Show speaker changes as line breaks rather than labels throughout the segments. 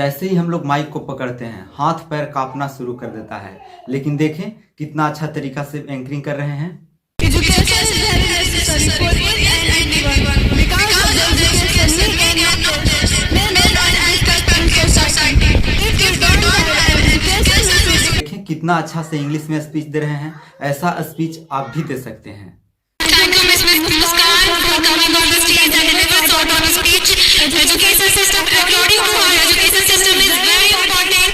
जैसे ही हम लोग माइक को पकड़ते हैं हाथ पैर कांपना शुरू कर देता है, लेकिन देखें कितना अच्छा तरीका से एंकरिंग कर रहे हैं। देखें कितना अच्छा से इंग्लिश में स्पीच दे रहे हैं। ऐसा स्पीच आप भी दे सकते हैं।
Thank you, Ms. Muskan, for coming on the stage and deliver sort of speech. Education system, according to our education system, is very important.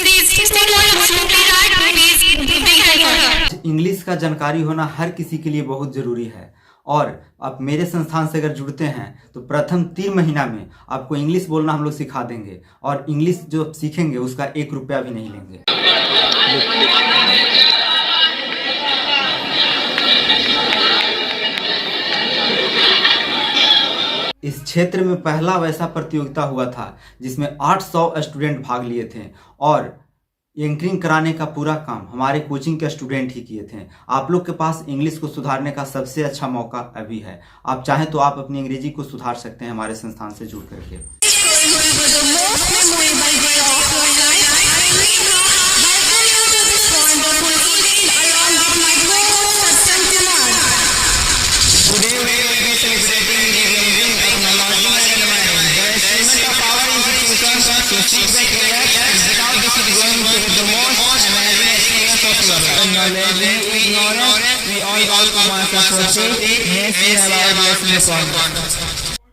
Please, state all absolutely right. Please, big hand for her.
English का जानकारी होना हर किसी के लिए बहुत ज़रूरी है और आप मेरे संस्थान से अगर जुड़ते हैं तो प्रथम 3 महीना में आपको इंग्लिश बोलना हम लोग सिखा देंगे और इंग्लिश जो आप सीखेंगे उसका 1 रुपया भी नहीं लेंगे। इस क्षेत्र में पहला वैसा प्रतियोगिता हुआ था जिसमें 800 स्टूडेंट भाग लिए थे और एंकरिंग कराने का पूरा काम हमारे कोचिंग के स्टूडेंट ही किए थे। आप लोग के पास इंग्लिश को सुधारने का सबसे अच्छा मौका अभी है। आप चाहें तो आप अपनी अंग्रेजी को सुधार सकते हैं हमारे संस्थान से जुड़ करके।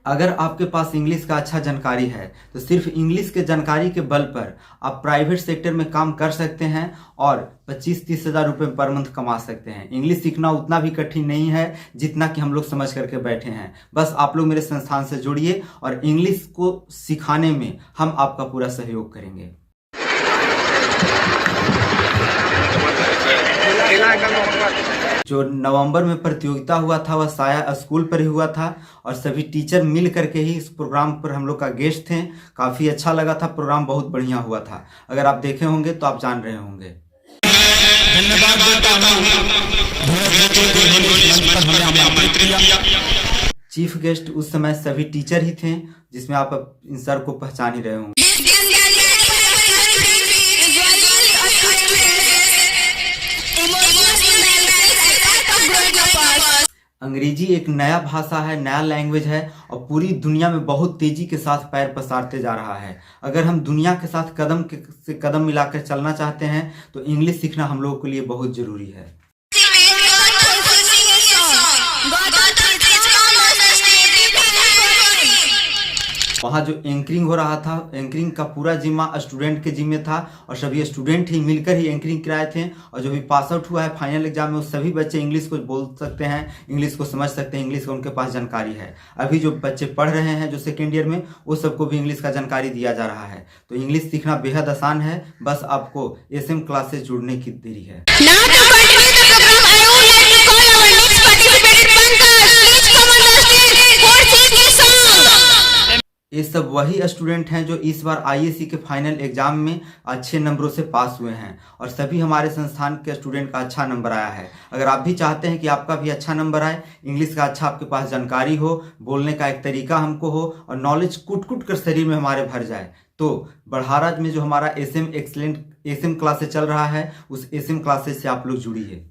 अगर आपके पास इंग्लिश का अच्छा जानकारी है तो सिर्फ इंग्लिश के जानकारी के बल पर आप प्राइवेट सेक्टर में काम कर सकते हैं और 25-30 हज़ार रुपये पर मंथ कमा सकते हैं। इंग्लिश सीखना उतना भी कठिन नहीं है जितना कि हम लोग समझ करके बैठे हैं। बस आप लोग मेरे संस्थान से जुड़िए और इंग्लिश को सिखाने में हम आपका पूरा सहयोग करेंगे। जो नवंबर में प्रतियोगिता हुआ था वह साया स्कूल पर ही हुआ था और सभी टीचर मिल करके ही इस प्रोग्राम पर हम लोग का गेस्ट थे। काफ़ी अच्छा लगा था, प्रोग्राम बहुत बढ़िया हुआ था। अगर आप देखे होंगे तो आप जान रहे होंगे।
धन्यवाद देता हूं।
चीफ गेस्ट उस समय सभी टीचर ही थे जिसमें आप इन सर को पहचान ही रहे होंगे। अंग्रेजी एक नया भाषा है, नया लैंग्वेज है और पूरी दुनिया में बहुत तेजी के साथ पैर पसारते जा रहा है। अगर हम दुनिया के साथ कदम से कदम मिलाकर चलना चाहते हैं तो इंग्लिश सीखना हम लोगों के लिए बहुत जरूरी है। वहाँ जो एंकरिंग हो रहा था, एंकरिंग का पूरा जिम्मा स्टूडेंट के जिम्मे था और सभी स्टूडेंट ही मिलकर ही एंकरिंग कराए थे और जो भी पास आउट हुआ है फाइनल एग्जाम में वो सभी बच्चे इंग्लिश को बोल सकते हैं, इंग्लिश को समझ सकते हैं, इंग्लिश का उनके पास जानकारी है। अभी जो बच्चे पढ़ रहे हैं जो सेकेंड ईयर में वो सबको भी इंग्लिश का जानकारी दिया जा रहा है। तो इंग्लिश सीखना बेहद आसान है, बस आपको SM क्लासेस जुड़ने की देरी है। ये सब वही स्टूडेंट हैं जो इस बार IAC के फाइनल एग्जाम में अच्छे नंबरों से पास हुए हैं और सभी हमारे संस्थान के स्टूडेंट का अच्छा नंबर आया है। अगर आप भी चाहते हैं कि आपका भी अच्छा नंबर आए, इंग्लिश का अच्छा आपके पास जानकारी हो, बोलने का एक तरीका हमको हो और नॉलेज कुट कर शरीर में हमारे भर जाए, तो बड़हारा में जो हमारा SM क्लासेस चल रहा है उस SM क्लासेस से आप लोग जुड़िए।